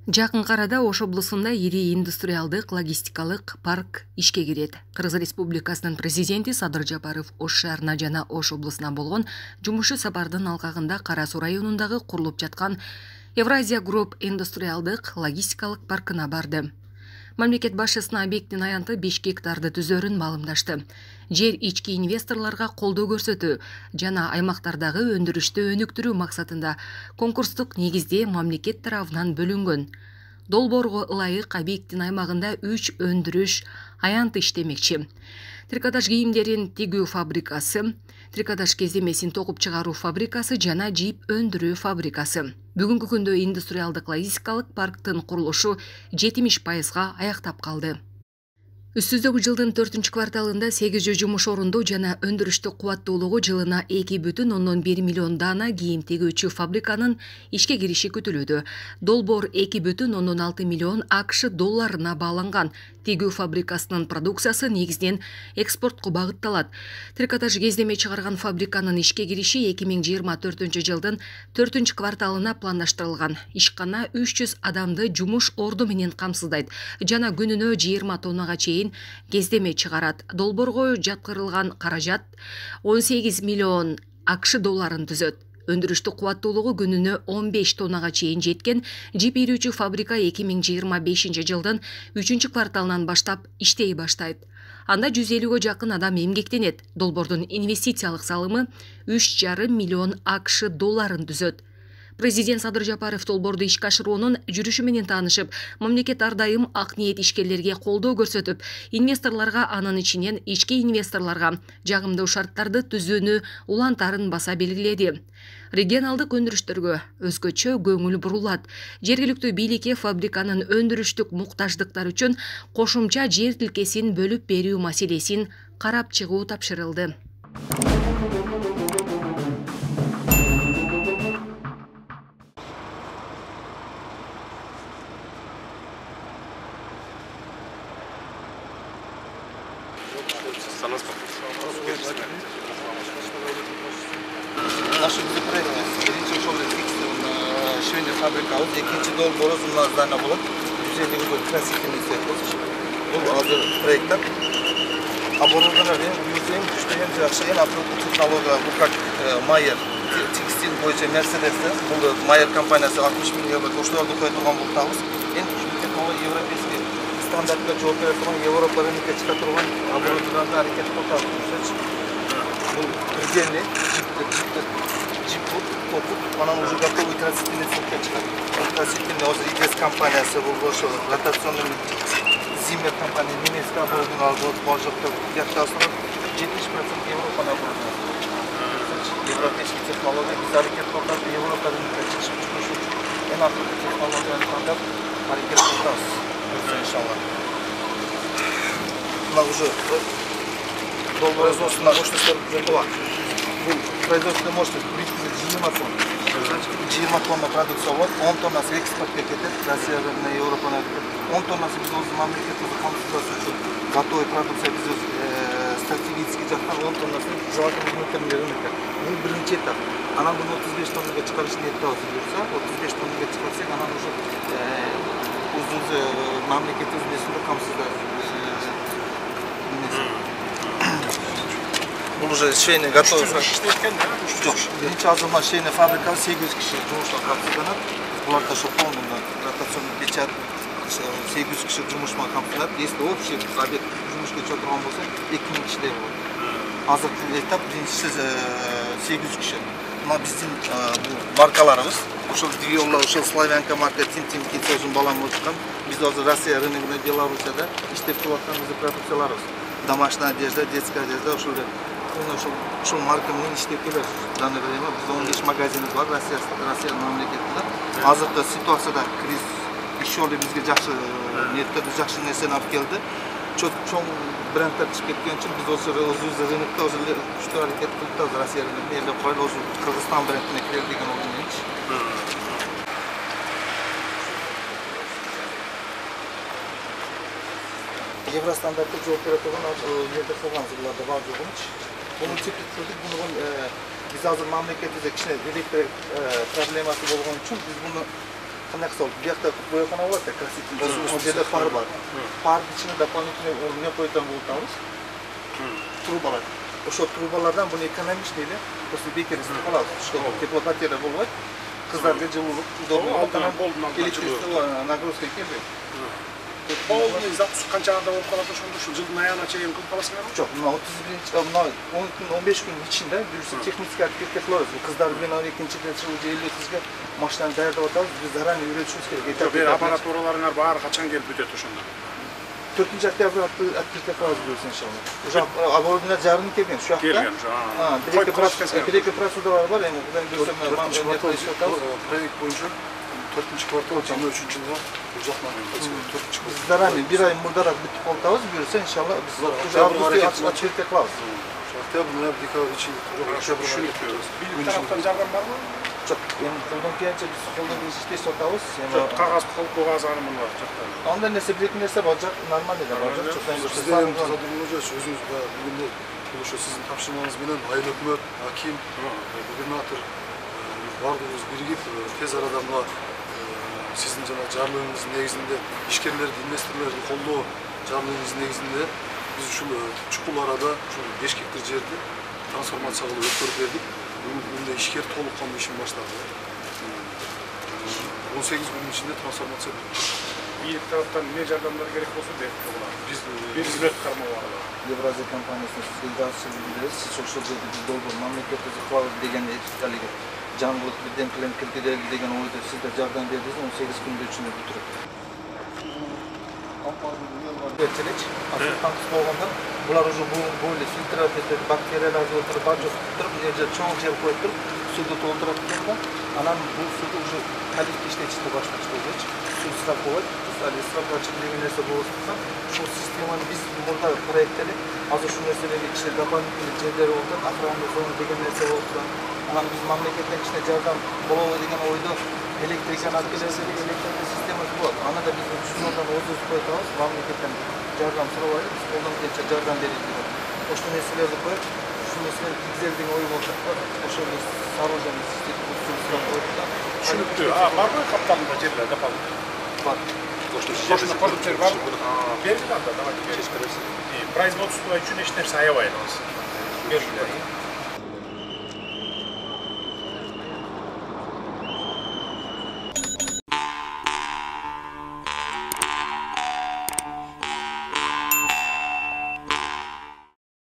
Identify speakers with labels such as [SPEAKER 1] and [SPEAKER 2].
[SPEAKER 1] Жакын арада Ош облусунда ири индустриалдык логистикалык парк ишке кирет. Кыргыз Республикасынын президенти Садыр Жапаров Ош шаарына жана Ош облусуна болгон жумушу сапардын алкагында Кара Суу районундагы курулуп жаткан Евразия Групп индустриалдык логистикалык паркына барды. Мамлекет башчысынын объекттин аянты 5 гектарды түзөрүн маалымдашты. Жер ички инвесторлорго колдоо көрсөтүү жана аймактардагы өндүрүштү өнүктүрүү максатында конкурстук негизде мамлекет тарабынан бөлүнгөн. Долбоорго ылайык объекттин аймагында 3 өндүрүш аянты иштемекчи. Трикотаж кийимдерин тигүү фабрикасы, трикотаж кеземесин токуп чыгаруу фабрикасы жана жип өндүрүү фабрикасы. Бүгүнкү күндө индустриалдык логистикалык парктын курулушу 70% аяктап калды. Үстүздөгү жылдын 4-кварталында 800 жумуш орунду жана өндүрүштүк кубаттуулугу жылына 2,1 миллион дана кийим тигүүчү фабриканын ишке кириши күтүлүүдө. Долбоор 2,6 миллион АКШ долларына бааланган. Тигүү фабрикасынын продукциясы негизинен экспортко багытталат. Трикотаж кездеме чыгарган фабриканын ишке кириши 2024 жылдын 4-кварталына пландаштырылган. Ишкана 300 адамды жумуш орду менен камсыздайт жана күнүнө 20 тоннага чейин кездеме чыгарат. Долбоорго жаткырылган каражат 18 миллион АКШ долларын түзөт. Өндүрүштүк кубаттуулугу күнүнө 15 тоннага чейин жеткен жип ирүүчү фабрика 2025 жылдын 3-кварталынан баштап иштей баштайт. Анда 150-гө жакын адам эмгектенет. Долбоордун инвестициялык салымы 3,5 миллион АКШ долларын түзөт. Президент Садыр Жапаров долбоорду ишке ашыруунун жүрүшү менен таанышып, мамлекет ар дайым ак ниет ишкерлерге колдоо көрсөтүп, инвесторлорго, анын ичинен ички инвесторлорго жагымдуу шарттарды түзүүнү улантарын баса белгиледи. Регионалдык өндүрүштөргө өзгөчө көңүл бурулат. Жергиликтүү бийликке фабриканын өндүрүштүк муктаждыктар үчүн кошумча жер тилкесин бөлүп берүү маселесин карап чыгуу тапшырылды.
[SPEAKER 2] Наши проекты швейный фабрика, экинчи долбоору здания болот. 150 красительный цех. Бул азыр проекттер. Оборудование эң күчтүү, эң жакшы, эң аппараттуу технология. Бул как Майер текстиль боюнча Мерседес. Бул Майер компаниясы 60 миң евро коштолду кое турган бул табыз. Эң күчтүү технология европейский стандартка жооп бере турган, Европа рынокко чыга турган оборудование аракет кылып. Бул предельный джип токуп, анан уже готовый красительный цехке чыгат. Красительный озыр ИДС компаниясы бул ошо ротационный Зиммер компания немецкая оборудование алып болжоктор жактасынан 70% Европаны оборудование. Европейский технология биз аракет кылып Европа рынокко чыгыш үчүн эң акылдуу технологияны тандап аракет кылабыз. Иншаллах. Мына уже производственная мощность готова. Производственная мощность 20 тонна продукция вот, 10 тонна с экспорт кетет, Россия на Европа на 10 тонна с biz o'z mamlakatimizni qamsituvchi uchun готовый продукция biz strategический жактан 10 тоннасын заводдун внутренний Bu birinchi etap. Ana bunu 35 tonnaga chiqarish niyatdamiz bo'lsa, 35 tonnaga chiqarsak, ana уже o'z mamlakatimizda qamsizlar. Бұл уже швейный готовый. Birinchi azalma швейный fabrika 800 kishi жұмысқа қамтылған. Бұларда şu полный ротационный печать 800 kishi жұмысқа қамтылады. Если общий объект жұмысқа шығып тұрған болса 2000 kişiler болады. Азыркы этап биринчisi 800 kishi. Мына биздин маркаларыбыз. Ошол Диола, ошол Славянка марка Тим Китсозун балам отурган. Биз азыр Россия рыногунда, Белоруссияда иштеп келаткан биздин продукцияларыбыз. Домашняя одежда, детская одежда, ошол марка менен иштеп келебиз. Данный время бизде 15 магазинибиз бар Россия мамлекетинде. Азыркы ситуацияда криз еще эле бизге жакшы ниетте биз жакшы нерсени алып келди. Чоң брендтер чыгып кеткен үчүн биз өзүбүз рынокто күчтүү аракет кылып Россия рыногуна эле койлу ошо Кыргызстан брендине кирели деген ойдомунчу. Евростандартты жооп бере турган жерде калганбызларда бар жогунчу. Буну чектеп буну биз азыр мамлекетибизде кичине электр проблемасы болгон үчүн биз буну Qanday qilsa bu yoqda boyxona bo'ladi, klassik. O yerda par bor. Parning ichida дополнительный o'rnga qo'ygan bo'lamiz. Trubalar. O'sha trubalardan buni ekonomичныйda после bekerizni qoladi. Чтобы теплопотеря bo'lmaydi. Qizlarga жылулuk, удобно. Электричество нагрузка kelmaydi.
[SPEAKER 3] Полный запуск qancha adam bo'lib qoladi o'shanda shu yilning oyog'iga chayin qilib qolasizlarmi?
[SPEAKER 2] Yo'q, mana 10 kun, 15 kun ichida buyursa texnik harakatga qilamiz. Bu qizlar bilan ikkinchi kechga 50 qizga mashinani tayyorlab o'tamiz. Biz zarar o'rgatishimiz kerak.
[SPEAKER 3] Bu apparaturalarning bari qachon kelib bitadi o'shanda?
[SPEAKER 2] 4-oktyabr открытие qilamiz buyursa inshaalloh. O'sha оборудование jarni kelgan shu yoqda.
[SPEAKER 3] Kelgan.
[SPEAKER 2] Direktor proseduralar bor, endi bundan ko'rsam
[SPEAKER 3] proyekt bo'yicha 4-kvartal 23 yilda uzoqlanadi. 4-kvartal.
[SPEAKER 2] Zarar bir ay murdaroq bitib qolamiz buyursa inshaalloh biz o'sha avgustda открытие qilamiz.
[SPEAKER 3] Oktyabr, noyabr, dekabr için tushunib bir tarafdan jardan bormi?
[SPEAKER 2] Yo'q, endi qo'ldan kelgancha biz qo'ldan ish sotamiz.
[SPEAKER 3] Qog'oz qog'ozlarni buni bor.
[SPEAKER 2] Onda narsa biletni narsa bor, normal edi.
[SPEAKER 3] Sizde hem tadımlayacağız, özünüz bugün de buluşuyor. Sizin tapşırmanız bilen Hayırlı Hükümet, Hakim, Gubernatör vardınız birigip tez aradamla sizin jarlığınızın negizinde işkerleri, investorları kolluğu jarlığınızın negizinde biz şu çukur arada şu Beşiktir жерді трансформация kılıp ötürüp verdik. Bugün işker tolukkan bir işin başladı. 18 günün içinde transformasyon bitti. Bir taraftan ne yardımlar gerek olsa da biz bir hizmet karma var.
[SPEAKER 2] Евразия компаниясына сізге жақсы білдіресіз. Сіз ошол жерде біз долбоор мамлекетке кылабыз деген алиги жаңылык бирден кылып киргизели деген ойдо сиздер жардам бердиңиз, 18 күндө ичинде бүтүрөт. Эртелеч, асылтан кыз болгондо булар уже бойлы фильтрат этип, бактерияларды өлтүрүп, бажы туруп, же чоң жер коюп туруп, суду толтуруп турганда, анан бул суду уже калифти иштетишти башташты болчу. Су ысырап болот. Ысырапчы деген нерсе болсо, ушул системаны биз мурда проекттеле азыр ушул нерселерге ичинде дополнительный жерлери болду, охранный зона деген нерсе болду. Анан биз мамлекеттен ичинде жардам болобу деген ойдо электриканы алып келебиз деген электрондук системасы болот. Аны да биз ушундан өзүбүз коебуз, мамлекеттен жардам сурабайбыз, биз колдон келгенче жардам берели деп. Ошол нерселерди коюп, ушул нерселерди киргизели деген ой болуп жатты. Ошол сооружение системасын сурап коюп да.
[SPEAKER 3] Түшүнүктүү. Барбы капталында жерлер дополнительно?
[SPEAKER 2] Бар.
[SPEAKER 3] Кошуна продуктер бар. Берилди анда, давайте бериш. Производство үчүн эч нерсе аябай элебиз. Берилди.